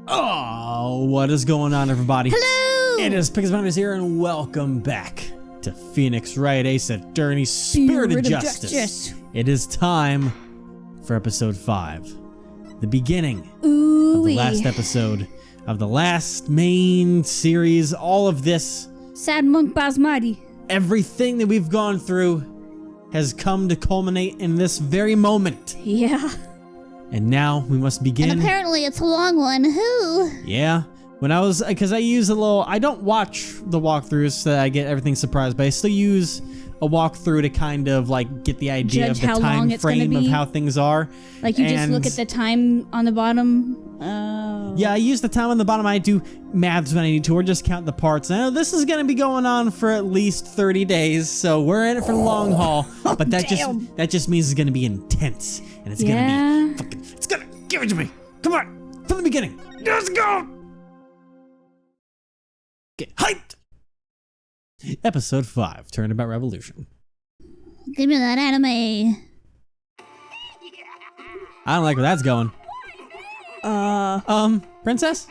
Oh, what is going on, everybody? Hello! It is Pixelminders here, and welcome back to Phoenix Wright, Ace Attorney, Spirit of Justice. It is time for episode 5, the beginning of the last episode of the last main series. All of this, Sad Monk Basmati. everything that we've gone through has come to culminate in this very moment. Yeah. And now we must begin. And apparently it's a long one. Who? Yeah. Because I use I don't watch the walkthroughs so that I get everything surprised, but I still use a walkthrough to kind of like get the idea Judge of the how long time it's gonna frame of be? how things are. Like you just look at the time on the bottom? Oh. Yeah, I use the time on the bottom. I do maths when I need to, or just count the parts. I know this is going to be going on for at least 30 days, so we're in it for the long haul. But that just means it's going to be intense, and it's going to be fucking. It's going to give it to me. Come on, from the beginning. Let's go. Get hyped. Episode 5, Turnabout Revolution. Give me that anime. I don't like where that's going. Princess?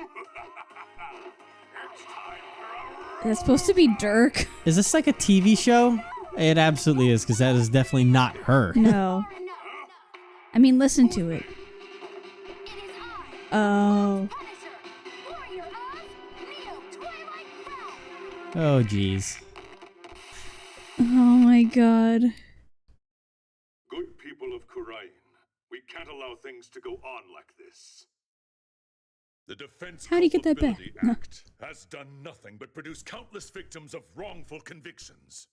That's supposed to be Dirk. Is this like a TV show? It absolutely is, because that is definitely not her. No. I mean, listen to it. Oh. Oh, jeez. Oh my god. Good people of Kurain, we can't allow things to go on like this. The Defense How do you get that back? Culpability Act has done nothing but produce countless victims of wrongful convictions.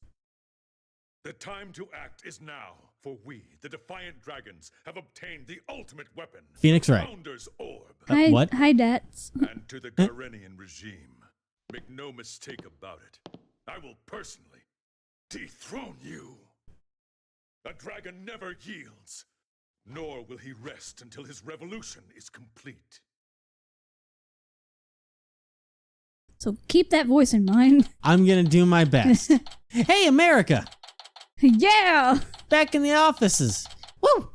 The time to act is now, for we, the Defiant Dragons, have obtained the ultimate weapon. Phoenix Wright. Founder's Orb. Hi, what? Hi, Dats. And to the Garenian regime, make no mistake about it, I will personally dethrone you. A dragon never yields, nor will he rest until his revolution is complete. So keep that voice in mind. I'm gonna do my best. Hey, America! Yeah! Back in the offices. Woo!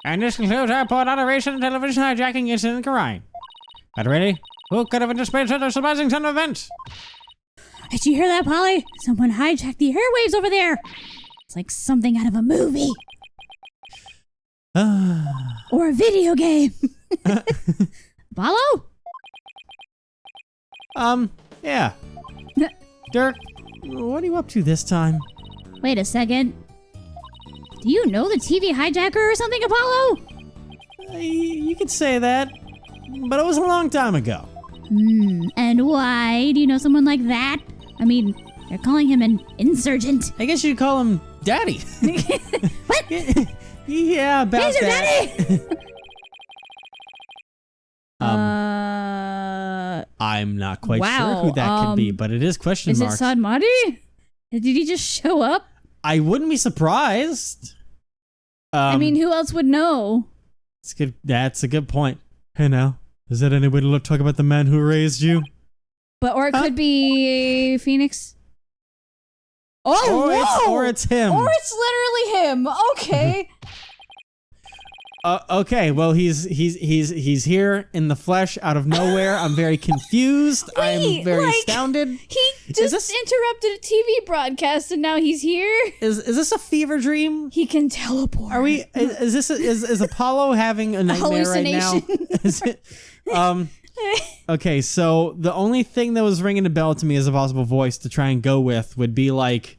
And this concludes our report on a recent television hijacking incident in Kurain. Are you ready? Who could have anticipated such a surprising turn of events? Did you hear that, Polly? Someone hijacked the airwaves over there. It's like something out of a movie. Or a video game. Apollo? Yeah. Dirk, what are you up to this time? Wait a second. Do you know the TV hijacker or something, Apollo? You could say that, but it was a long time ago. And why? Do you know someone like that? I mean, you're calling him an insurgent. I guess you'd call him Daddy. What? Yeah, about He's your that. daddy? I'm not quite sure who that could be, but it is question marks. Is it Sadmati? Did he just show up? I wouldn't be surprised. I mean, who else would know? It's good. That's a good point. Hey now, is that any way to talk about the man who raised you? Or it could be Phoenix. Oh, or it's him. Or it's literally him. Okay. Okay, well he's here in the flesh out of nowhere. I'm very confused. I'm very astounded. He just interrupted a TV broadcast and now he's here. Is this a fever dream? He can teleport. Are we? Is Apollo having a nightmare right now? Is it? Okay, so the only thing that was ringing a bell to me as a possible voice to try and go with would be like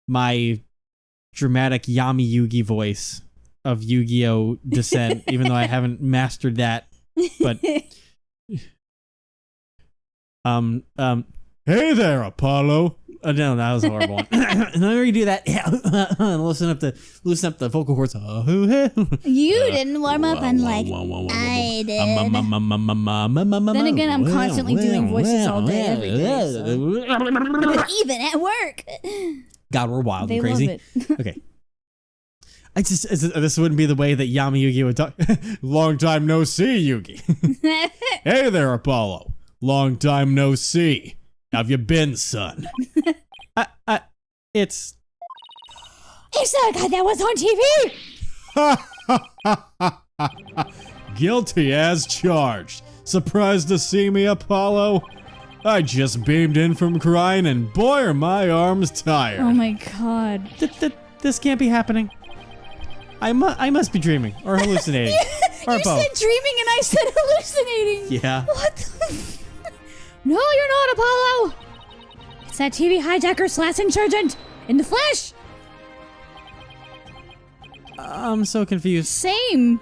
my dramatic Yami Yugi voice of Yu-Gi-Oh! Descent, even though I haven't mastered that. But hey there, Apollo. No, that was a horrible one. Let me redo that. loosen up the vocal cords. You didn't warm up unlike I did. Then again, I'm constantly doing voices all day, every day. So. Even at work. God, we're wild They and crazy. love it. Okay. This wouldn't be the way that Yami Yugi would talk. Long time no see, Yugi. Hey there, Apollo. Long time no see. How have you been, son? It's It's not God that was on TV. Guilty as charged. Surprised to see me, Apollo? I just beamed in from crying and boy are my arms tired. Oh my god. This can't be happening. I must be dreaming or hallucinating. Or you both. said dreaming and I said hallucinating. Yeah. What the No, you're not, Apollo. It's that TV hijacker / insurgent in the flesh. I'm so confused. Same.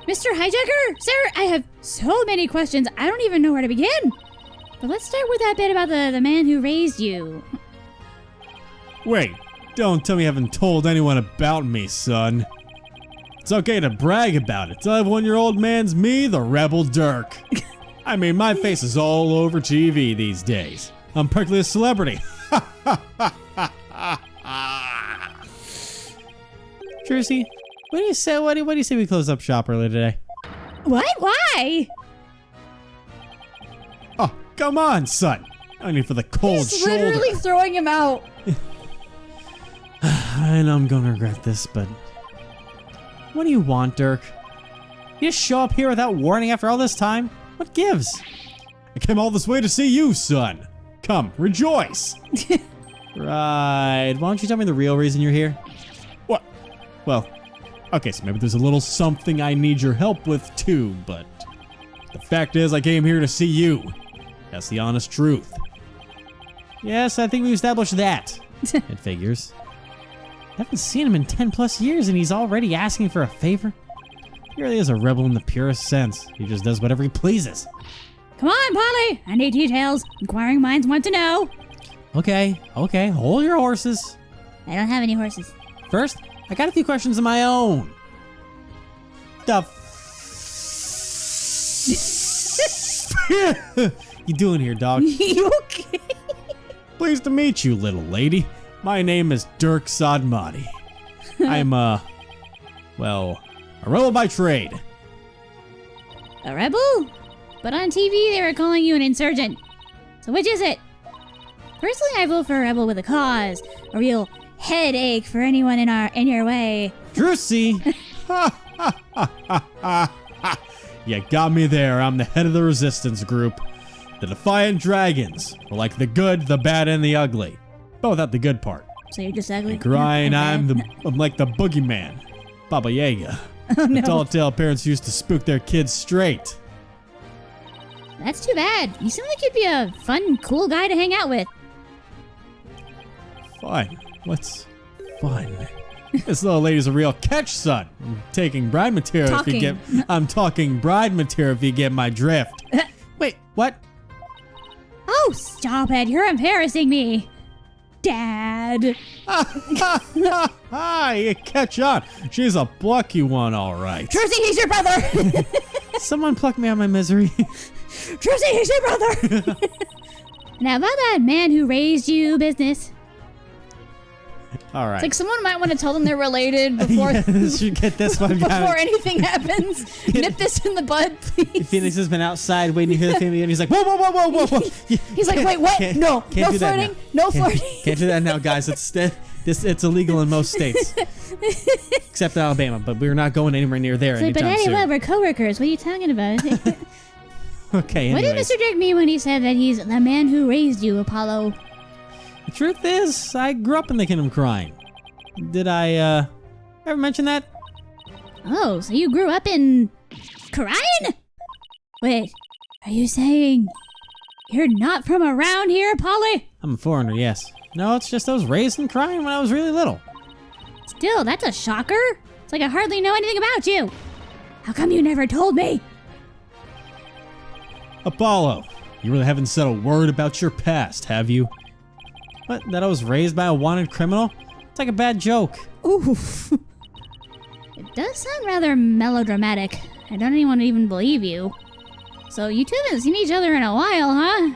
Mr. Hijacker? Sir, I have so many questions, I don't even know where to begin. But let's start with that bit about the man who raised you. Wait, don't tell me you haven't told anyone about me, son. It's okay to brag about it. Tell everyone your old man's me, the rebel Dirk. I mean, my face is all over TV these days. I'm practically a celebrity. Jersey, what do you say? What do you say we close up shop early today? What? Why? Oh, come on, son. I need for the cold He's shoulder. literally throwing him out. I know I'm gonna regret this, but what do you want, Dirk? You just show up here without warning after all this time? What gives? I came all this way to see you, son. Come, rejoice. Right. Why don't you tell me the real reason you're here? What? Well, okay, so maybe there's a little something I need your help with too, but the fact is I came here to see you. That's the honest truth. Yes, I think we established that. It figures. I haven't seen him in 10 plus years and he's already asking for a favor. He really is a rebel in the purest sense. He just does whatever he pleases. Come on, Polly. I need details. Inquiring minds want to know. Okay, hold your horses. I don't have any horses. First, I got a few questions of my own. The you doing here, dog? You okay? Pleased to meet you, little lady. My name is Dirk Sadmati. I'm, well, a rebel by trade. A rebel? But on TV they were calling you an insurgent. So which is it? Personally, I vote for a rebel with a cause. A real headache for anyone in your way. Drusy! You got me there. I'm the head of the resistance group. The Defiant Dragons. We're like the good, the bad, and the ugly. But without the good part. So you're just ugly? Crying, I'm like the boogeyman. Baba Yaga. Oh no. The tall tale parents used to spook their kids straight. That's too bad. You seem like you'd be a fun, cool guy to hang out with. Fun? What's fun? This little lady's a real catch, son. I'm taking bride material if you get. I'm talking bride material if you get my drift. Wait, what? Oh, stop it. You're embarrassing me. Dad. You catch on. She's a plucky one, all right. Jersey, he's your brother. Someone pluck me out of my misery. Jersey, he's your brother. Now about that man who raised you business. All right. It's like someone might want to tell them they're related before, should get this one before anything happens. Nip this in the bud, please. Phoenix has been outside waiting to hear the family and he's like, whoa. He's like, wait, what? No flirting. No flirting. Can't do that now, guys. It's illegal in most states. Except in Alabama, but we're not going anywhere near there anytime But soon. anyway, we're coworkers. What are you talking about? Okay, What did anyways. Mr. Dirk mean when he said that he's the man who raised you, Apollo? The truth is, I grew up in the Kingdom Crying. Did I, ever mention that? Oh, so you grew up in crying? Wait, are you saying you're not from around here, Polly? I'm a foreigner, yes. No, it's just I was raised in Crying when I was really little. Still, that's a shocker. It's like I hardly know anything about you. How come you never told me? Apollo, you really haven't said a word about your past, have you? What, that I was raised by a wanted criminal? It's like a bad joke. Oof. It does sound rather melodramatic. I don't even believe you. So you two haven't seen each other in a while, huh?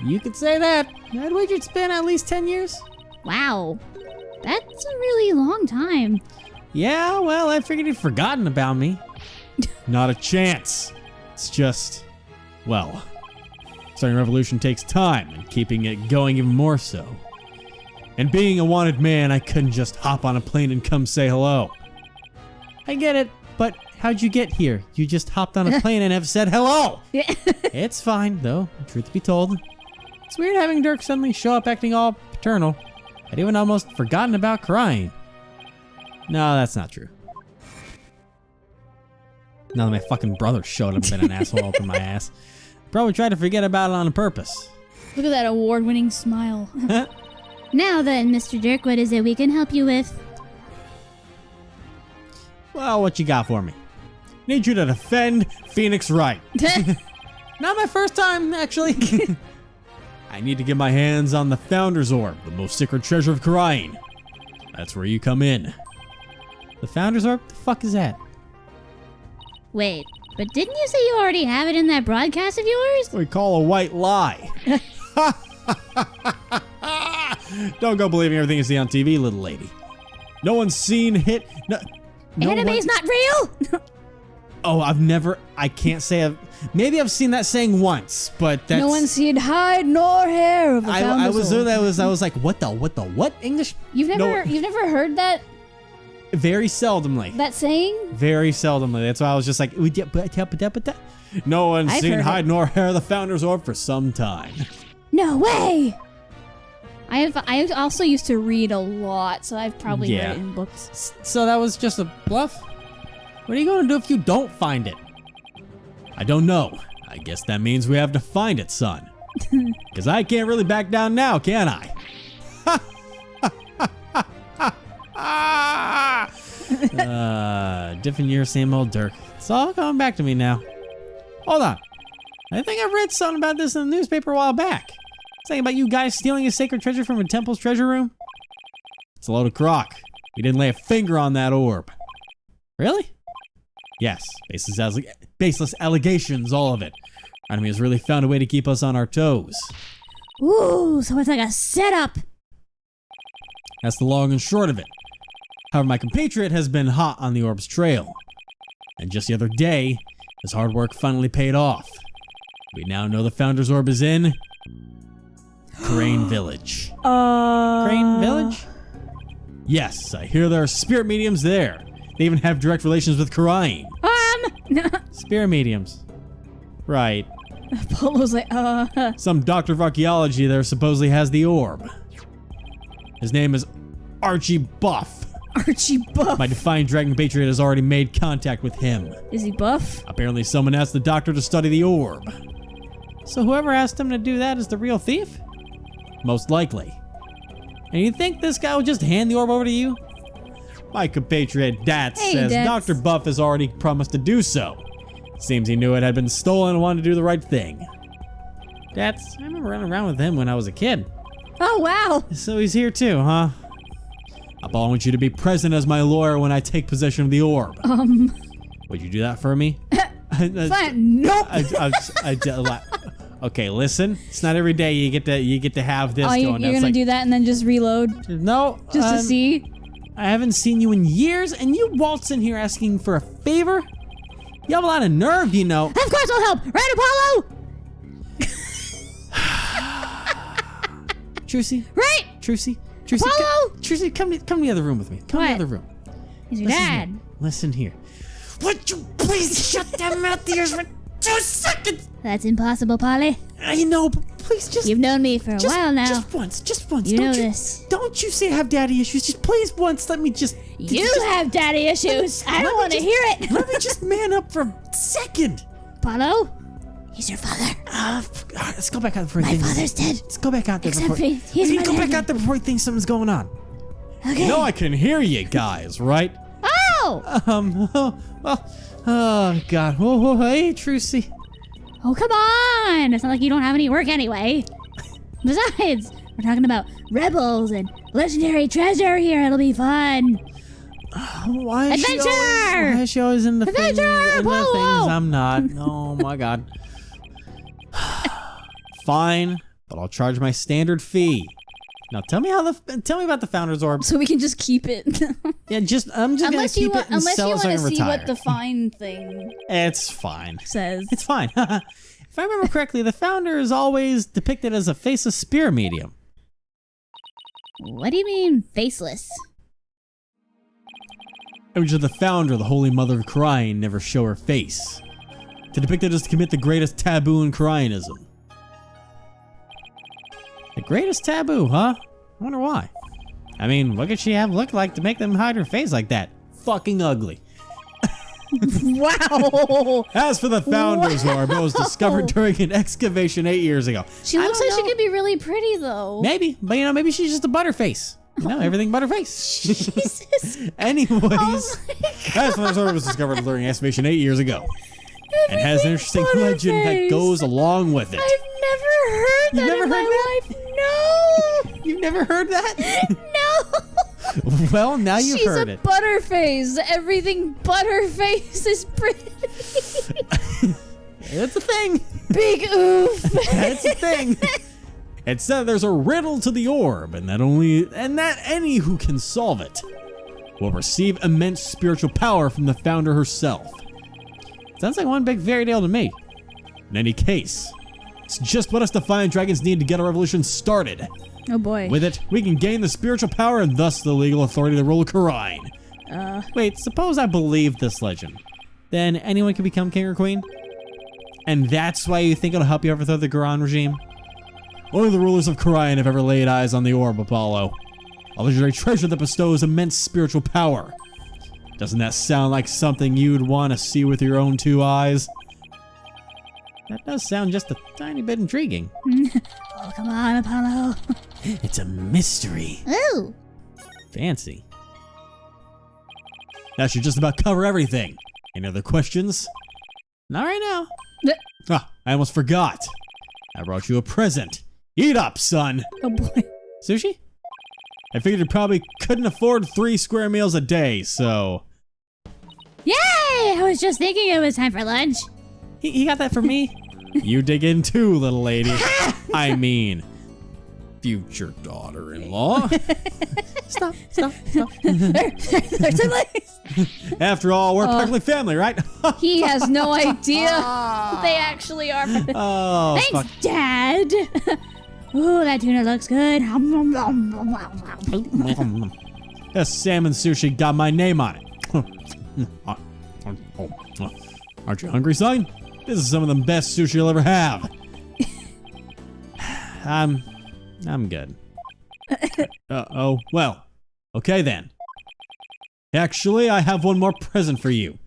You could say that. I'd wager it's been at least 10 years. Wow. That's a really long time. Yeah, well, I figured he'd forgotten about me. Not a chance. It's just, well, starting a revolution takes time, and keeping it going even more so. And being a wanted man, I couldn't just hop on a plane and come say hello. I get it, But how'd you get here? You just hopped on a plane and have said hello. It's fine, though, truth be told. It's weird having Dirk suddenly show up acting all paternal. I'd even almost forgotten about crying. No, that's not true. Now that my fucking brother showed up and been an asshole up in my ass. Probably tried to forget about it on purpose. Look at that award-winning smile. Now then, Mr. Dirk, what is it we can help you with? Well, what you got for me? Need you to defend Phoenix Wright. Not my first time, actually. I need to get my hands on the Founder's Orb, the most sacred treasure of Karain. That's where you come in. The Founder's Orb? The fuck is that? Wait, but didn't you say you already have it in that broadcast of yours? We call a white lie. Don't go believing everything you see on TV, little lady. No one's seen hit. Anime's not real? Oh, I can't say maybe I've seen that saying once, but that's. No one's seen hide nor hair of the Founder's Orb. I was like, what the English? You've never heard that? Very seldomly. That saying? Very seldomly. That's why I was just like, no one's seen hide nor hair of the Founder's Orb for some time. No way! I also used to read a lot, so I've probably read it in books. So that was just a bluff? What are you going to do if you don't find it? I don't know. I guess that means we have to find it, son. Because I can't really back down now, can I? Different year, same old Dirk. It's all coming back to me now. Hold on. I think I read something about this in the newspaper a while back. Something about you guys stealing a sacred treasure from a temple's treasure room? It's a load of crock. We didn't lay a finger on that orb. Really? Yes, baseless allegations, all of it. Our enemy has really found a way to keep us on our toes. Ooh, so it's like a setup. That's the long and short of it. However, my compatriot has been hot on the orb's trail. And just the other day, his hard work finally paid off. We now know the Founder's Orb is in Crane Village. Crane Village? Yes, I hear there are spirit mediums there. They even have direct relations with Karain. Spirit mediums. Right. Apollo's like, Some doctor of archaeology there supposedly has the orb. His name is Archie Buff. Archie Buff. My defiant dragon patriot has already made contact with him. Is he buff? Apparently someone asked the doctor to study the orb. So whoever asked him to do that is the real thief? Most likely. And you think this guy would just hand the orb over to you? My compatriot Dats says Dr. Buff has already promised to do so. Seems he knew it had been stolen and wanted to do the right thing. Dats, I remember running around with him when I was a kid. Oh, wow. So he's here too, huh? Apollo, I want you to be present as my lawyer when I take possession of the orb. Would you do that for me? Fine. Nope. Okay, listen. It's not every day you get to have this going. You're gonna do that and then just reload? No. Just to see? I haven't seen you in years, and you waltz in here asking for a favor? You have a lot of nerve, you know. Of course I'll help! Right, Apollo? Trucy? Right! Trucy? Apollo! Trucy, come to the other room with me. Come to the other room. He's your dad. Listen here. Would you please shut that mouth of yours for 2 seconds? That's impossible, Polly. I know, but please just... You've known me for a while now. Just once. You know this. Don't you say I have daddy issues. Just please once, let me just... You have daddy issues. I don't want to hear it. Let me just man up for a second. Apollo, he's your father. Let's go back out before My father's dead. Let's go back out there Except before... he's my go back daddy. out there before he thinks something's going on. Okay. No, I can hear you guys, right? Oh! Oh, God. Oh, hey, Trucy. Oh, come on! It's not like you don't have any work anyway. Besides, we're talking about rebels and legendary treasure here. It'll be fun. Why is Adventure! Why is she always in the Adventure, things Apollo! I'm not? Oh, my God. Fine, but I'll charge my standard fee. Now tell me about the Founder's Orb. So we can just keep it. Yeah, I'm just gonna keep it and sell it so I can retire. Unless you want to see what the fine thing It's fine. says. It's fine. If I remember correctly, the Founder is always depicted as a faceless spear medium. What do you mean faceless? Image of the founder, the Holy Mother of Khura'in, never show her face. To depict it as to commit the greatest taboo in Khura'inism. The greatest taboo, huh? I wonder why. I mean, what could she have looked like to make them hide her face like that? Fucking ugly. Wow. As for the founder's orb, it was discovered during an excavation 8 years ago. She looks like she could be really pretty, though. Maybe, but maybe she's just a butterface. Everything butterface. Jesus. Anyways, Oh as for the orb was discovered during excavation 8 years ago. And has an interesting legend that goes along with it. I've never heard that in my life. No. You've never heard that? No. Well, now you've heard it. She's a butterface. Everything butterface is pretty. It's a thing. Big oof. It's a thing. It said there's a riddle to the orb, and that any who can solve it will receive immense spiritual power from the founder herself. Sounds like one big fairy tale to me. In any case, it's just what us Defiant Dragons need to get our revolution started. Oh boy. With it, we can gain the spiritual power and thus the legal authority to rule Khura'in. Wait, suppose I believe this legend. Then anyone can become king or queen? And that's why you think it'll help you overthrow the Khura'in regime? Only the rulers of Khura'in have ever laid eyes on the orb, Apollo. A legendary treasure that bestows immense spiritual power. Doesn't that sound like something you'd want to see with your own 2 eyes? That does sound just a tiny bit intriguing. Oh, come on, Apollo. It's a mystery. Ooh. Fancy. That should just about cover everything. Any other questions? Not right now. I almost forgot. I brought you a present. Eat up, son. Oh boy. Sushi? I figured you probably couldn't afford 3 square meals a day, so... Yay! I was just thinking it was time for lunch. He got that for me? You dig in too, little lady. I mean, future daughter-in-law. Stop. After all, we're practically family, right? He has no idea. They actually are. Oh, thanks, fuck. Dad. Ooh, that tuna looks good. That salmon sushi got my name on it. Aren't you hungry, son? This is some of the best sushi you'll ever have. I'm good. Oh, well, okay then. Actually, I have one more present for you.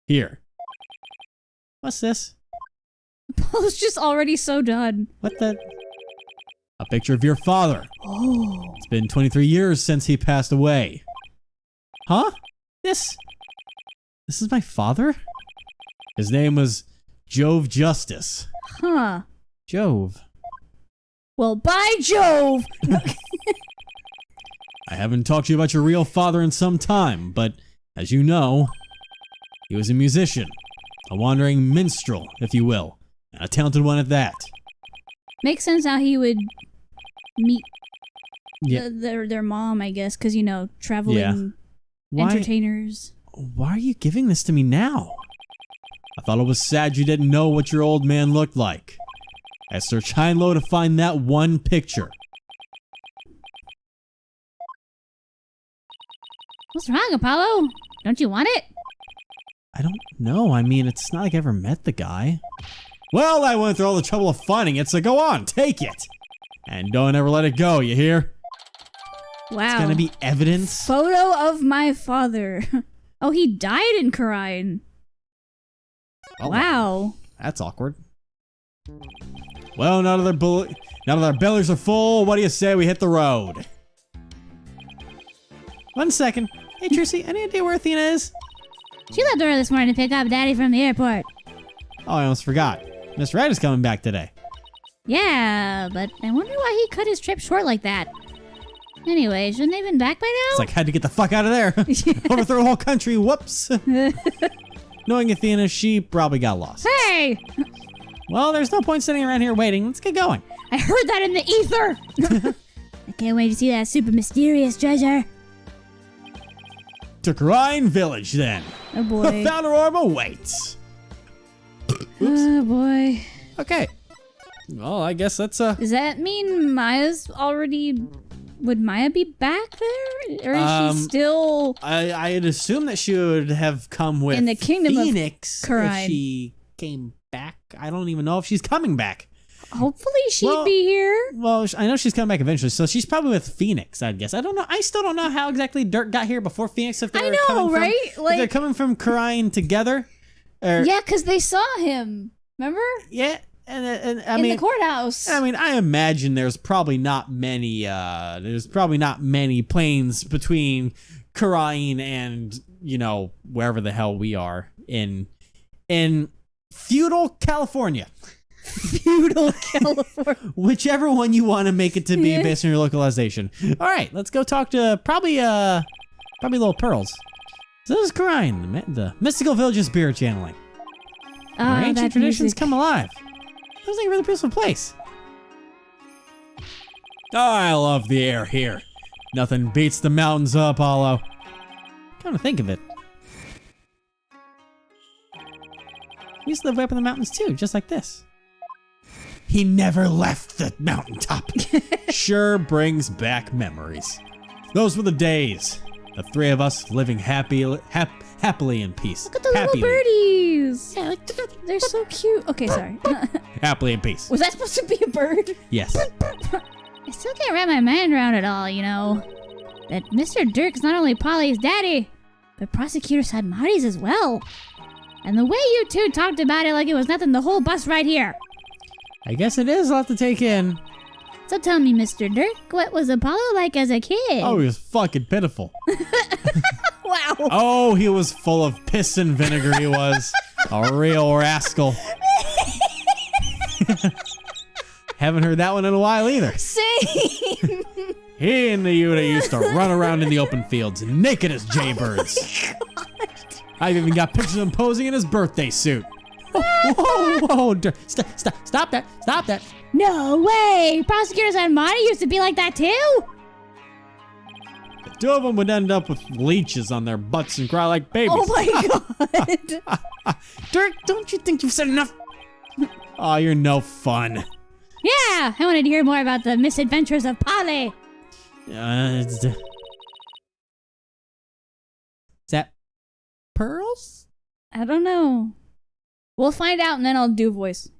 Here. What's this? Paul's just already so done. What the? A picture of your father. Oh. It's been 23 years since he passed away. Huh? This is my father? His name was Jove Justice. Huh. Jove. Well, by Jove! I haven't talked to you about your real father in some time, but as you know, he was a musician, a wandering minstrel, if you will, and a talented one at that. Makes sense how he would meet their mom, I guess, because, traveling entertainers. Why are you giving this to me now? I thought it was sad you didn't know what your old man looked like. I searched high and low to find that one picture. What's wrong, Apollo? Don't you want it? I don't know. I mean, it's not like I ever met the guy. Well, I went through all the trouble of finding it, so go on, take it. And don't ever let it go, you hear? Wow. It's gonna be evidence. Photo of my father. Oh, he died in Khura'in. Oh, wow. That's awkward. Well, now that our bellies are full, what do you say we hit the road? 1 second. Hey, Trissy, any idea where Athena is? She left early this morning to pick up Daddy from the airport. Oh, I almost forgot. Miss Wright is coming back today. Yeah, but I wonder why he cut his trip short like that. Anyway, shouldn't they have been back by now? It's like, had to get the fuck out of there. Overthrow the whole country, whoops. Knowing Athena, she probably got lost. Hey! Well, there's no point sitting around here waiting. Let's get going. I heard that in the ether! I can't wait to see that super mysterious treasure. To Khura'in Village, then. Oh boy. The Founder Orb awaits. Oh boy. Okay. Well, I guess that's Does that mean Maya's already would Maya be back there? Or is she still... I'd assume that she would have come with in the kingdom Phoenix of Kurine. if she came back. I don't even know if she's coming back. Hopefully she'd be here. Well, I know she's coming back eventually, so she's probably with Phoenix, I guess. I don't know. I still don't know how exactly Dirk got here before Phoenix. If they were coming right? From, if they're coming from Kurine together. Yeah, because they saw him. Remember? Yeah, and I in mean, the courthouse. I mean, I imagine there's probably not many. Planes between Kurine and wherever the hell we are in feudal California. Feudal California. Whichever one you want to make it to be based on your localization. All right, let's go talk to probably little Pearls. So this is Kurine, the mystical village's spirit channeling. Where ancient traditions come alive. Sounds like a really peaceful place. I love the air here. Nothing beats the mountains of Apollo. Come to think of it, we used to live way up in the mountains too, just like this. He never left the mountaintop. Sure brings back memories. Those were the days. The three of us living happily in peace. Look at the little birdies. Yeah, they're so cute. Okay, sorry. Happily in peace. Was that supposed to be a bird? Yes. I still can't wrap my mind around it all, That Mr. Dirk's not only Polly's daddy, but Prosecutor Sadmati's as well. And the way you two talked about it like it was nothing the whole bus ride here. I guess it is a lot to take in. So tell me, Mr. Dirk, what was Apollo like as a kid? Oh, he was fucking pitiful. Wow. Oh, he was full of piss and vinegar, he was. A real rascal. Haven't heard that one in a while either. Same. He and the Yuta used to run around in the open fields, naked as jaybirds. I've even got pictures of him posing in his birthday suit. Whoa, stop that. No way! Prosecutor Sadmati used to be like that too? The two of them would end up with leeches on their butts and cry like babies. Oh my god! Dirk, don't you think you've said enough? Oh, you're no fun. Yeah, I wanted to hear more about the misadventures of Polly. Is that Pearls? I don't know. We'll find out and then I'll do voice.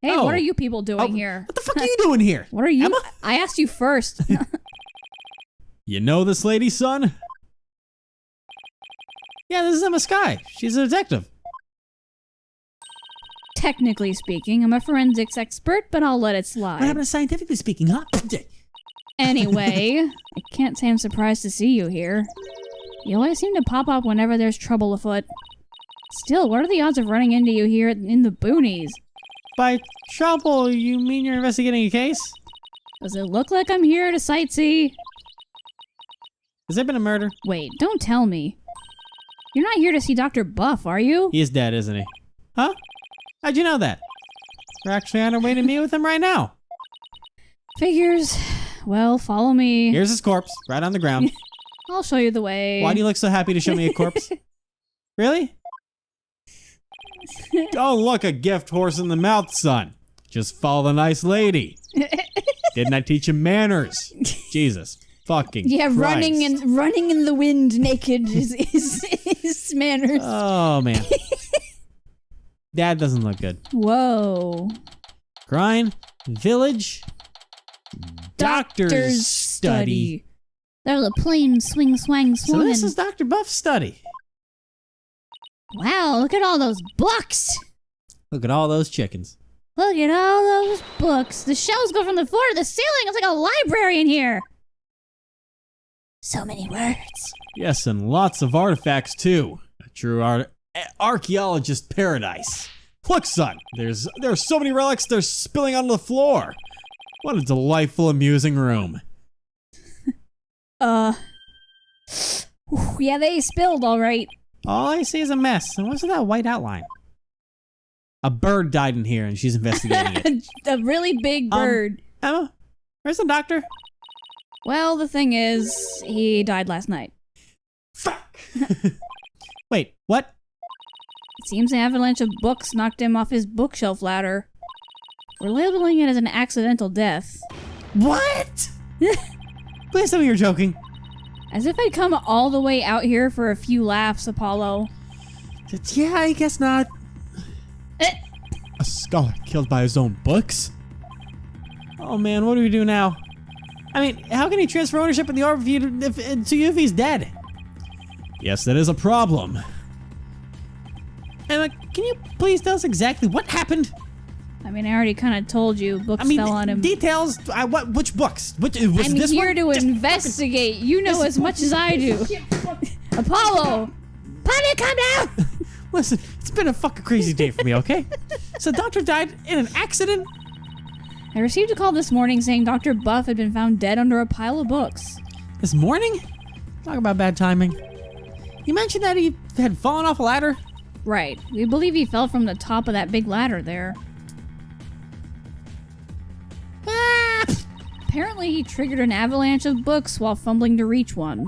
Hey, what are you people doing here? What the fuck are you doing here? What are you? Emma? I asked you first. You know this lady, son? Yeah, this is Emma Sky. She's a detective. Technically speaking, I'm a forensics expert, but I'll let it slide. What happened to scientifically speaking, huh? Anyway, I can't say I'm surprised to see you here. You always seem to pop up whenever there's trouble afoot. Still, what are the odds of running into you here in the boonies? By trouble, you mean you're investigating a case? Does it look like I'm here to sightsee? Has there been a murder? Wait, don't tell me. You're not here to see Dr. Buff, are you? He is dead, isn't he? Huh? How'd you know that? We're actually on our way to meet with him right now. Figures. Well, follow me. Here's his corpse, right on the ground. I'll show you the way. Why do you look so happy to show me a corpse? Really? Oh, look, a gift horse in the mouth, son. Just follow the nice lady. Didn't I teach him manners? Jesus fucking Christ. running in the wind naked is manners. Oh, man. Dad doesn't look good. Whoa. Kurine Village Doctor's study. There's a plane swing swang So swung. this is Dr. Buff's study. Wow, look at all those books. Look at all those chickens. Look at all those books. The shelves go from the floor to the ceiling. It's like a library in here. So many words. Yes, and lots of artifacts, too. A true archaeologist paradise. Look, son, there's so many relics they're spilling onto the floor. What a delightful, amusing room. Yeah, they spilled all right. All I see is a mess. And what's with that white outline? A bird died in here, and she's investigating it. A really big bird. Emma, where's the doctor? Well, the thing is, he died last night. Fuck. Wait, what? It seems an avalanche of books knocked him off his bookshelf ladder. We're labeling it as an accidental death. What? Please tell me you're joking. As if I'd come all the way out here for a few laughs, Apollo. Yeah, I guess not. A scholar killed by his own books? Oh man, what do we do now? I mean, how can he transfer ownership of the orb to you if he's dead? Yes, that is a problem. Emma, can you please tell us exactly what happened? I mean, I already kind of told you. Books fell on him. Details. Which books? I'm here to investigate. You know as much as I do. Apollo! Polly, come down! Listen, it's been a fucking crazy day for me, okay? So Doctor died in an accident? I received a call this morning saying Dr. Buff had been found dead under a pile of books. This morning? Talk about bad timing. You mentioned that he had fallen off a ladder? Right. We believe he fell from the top of that big ladder there. Apparently he triggered an avalanche of books while fumbling to reach one.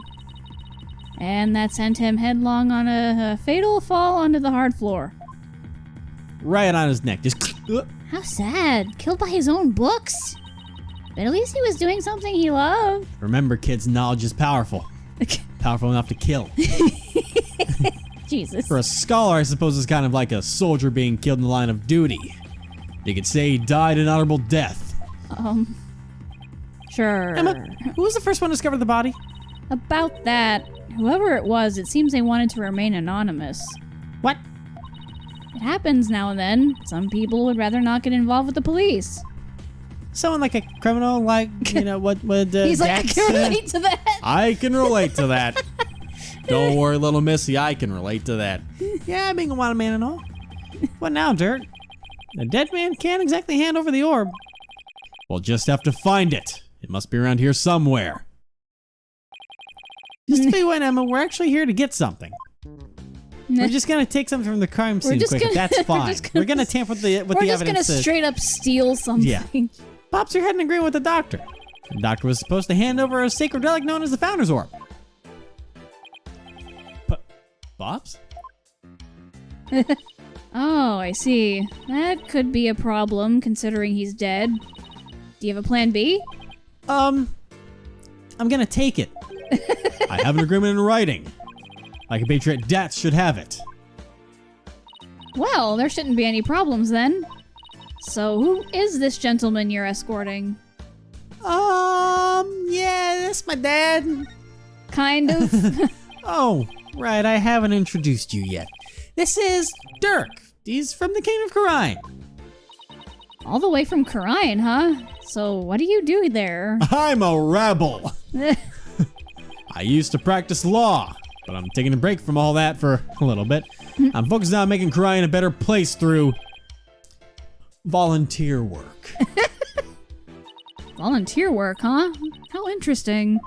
And that sent him headlong on a fatal fall onto the hard floor. Right on his neck. Just... How sad. Killed by his own books. But at least he was doing something he loved. Remember, kids, knowledge is powerful. Powerful enough to kill. Jesus. For a scholar, I suppose it's kind of like a soldier being killed in the line of duty. You could say he died an honorable death. Sure. Emma, who was the first one to discover the body? About that, whoever it was, it seems they wanted to remain anonymous. What? It happens now and then. Some people would rather not get involved with the police. Someone like a criminal, like, you know, what would He's like, I can relate to that. I can relate to that. Don't worry, little missy, I can relate to that. Yeah, being a wild man and all. What now, Dirt? A dead man can't exactly hand over the orb. We'll just have to find it. It must be around here somewhere. Just to be what, Emma, we're actually here to get something. We're just gonna take something from the crime scene quick. That's fine. We're gonna tamper with the evidence. We're just gonna straight up steal something. Yeah. Pops your head in agreement with the doctor. The doctor was supposed to hand over a sacred relic known as the Founder's Orb. Pops? Oh, I see. That could be a problem, considering he's dead. Do you have a plan B? I'm gonna take it. I have an agreement in writing. My compatriot Dats should have it. Well, there shouldn't be any problems then. So, who is this gentleman you're escorting? Yeah, that's my dad. Kind of. Oh, right, I haven't introduced you yet. This is Dirk. He's from the Kingdom of Karine. All the way from Karine, huh? So, what do you do there? I'm a rebel. I used to practice law, but I'm taking a break from all that for a little bit. I'm focused on making Karine a better place through volunteer work. Volunteer work, huh? How interesting.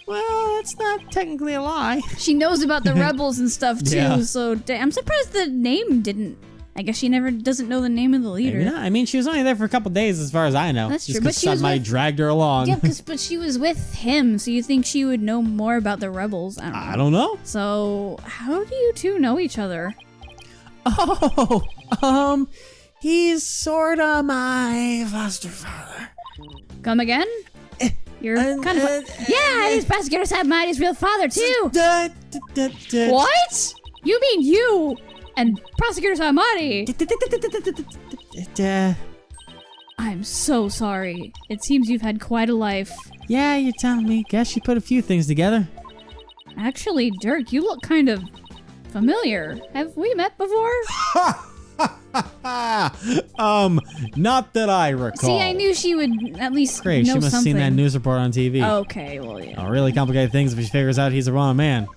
Well, that's not technically a lie. She knows about the rebels and stuff too, Yeah. so I'm surprised the name didn't. I guess she doesn't know the name of the leader. Maybe not. I mean, she was only there for a couple days as far as I know. That's just true, but she was somebody dragged her along. Yeah, but she was with him, so you think she would know more about the rebels? I don't know. So, how do you two know each other? Oh, he's sorta my foster father. Come again? You're kind of... Yeah, he's Prosecutor Sabmighty's real father, too! What? You mean you and Prosecutor Sabmighty? I'm so sorry. It seems you've had quite a life. Yeah, you're telling me. Guess you put a few things together. Actually, Dirk, you look kind of familiar. Have we met before? Not that I recall. See, I knew she would at least Great, know she must have something. seen that news report on TV. Okay, well, yeah. It'll really complicate things if she figures out he's a wrong man.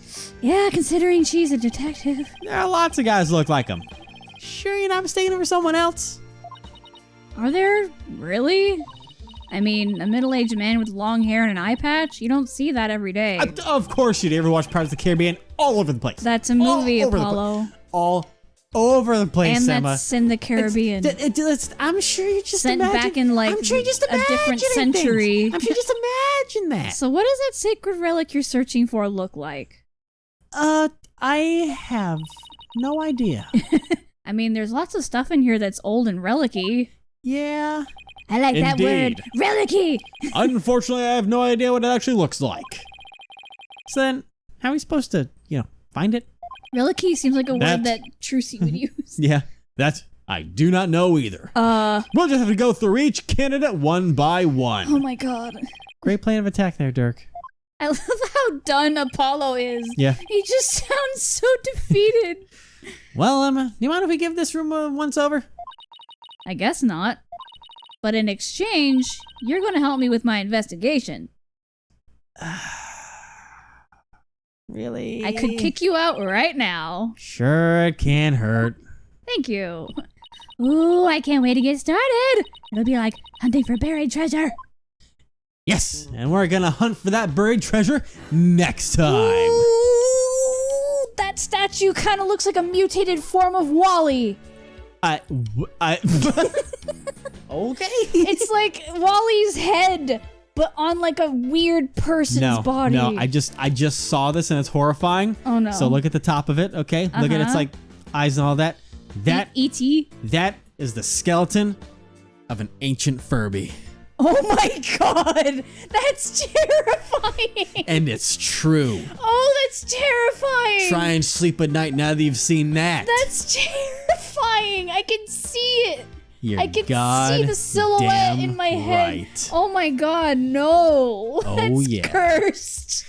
Yeah, considering she's a detective. There are lots of guys who look like him. Sure you're not mistaken for someone else? Are there? Really? I mean, a middle-aged man with long hair and an eye patch? You don't see that every day. Of course you do. Ever watch Pirates of the Caribbean? All over the place. That's a movie, Apollo. All over the place, And Emma. that's in the Caribbean. I'm sure you just Sent imagine. back in, like, I'm sure you just a different imagining century. things. I'm sure you just imagine that. So what does that sacred relic you're searching for look like? I have no idea. I mean, there's lots of stuff in here that's old and relic-y. Yeah. I like that word. Indeed. Relicky. Unfortunately, I have no idea what it actually looks like. So then, how are we supposed to, find it? Relicky seems like a word that Trucy would use. Yeah, I do not know either. We'll just have to go through each candidate one by one. Oh my god. Great plan of attack there, Dirk. I love how done Apollo is. Yeah. He just sounds so defeated. Well, Emma, you mind if we give this room a once over? I guess not. But in exchange, you're going to help me with my investigation. Really? I could kick you out right now. Sure, it can't hurt. Thank you. Ooh, I can't wait to get started. It'll be like hunting for buried treasure. Yes, and we're gonna hunt for that buried treasure next time. Ooh, that statue kind of looks like a mutated form of Wall-E. Okay. It's like Wall-E's head, but on like a weird person's body. No, I just saw this and it's horrifying. Oh no. So look at the top of it, okay? Look at its like eyes and all that. That E.T. That is the skeleton of an ancient Furby. Oh my god, that's terrifying. And it's true. Oh, that's terrifying. Try and sleep at night now that you've seen that. That's terrifying. I can see it. You're I can see the silhouette in my head. right. Oh my god, no. Oh, That's yeah. cursed.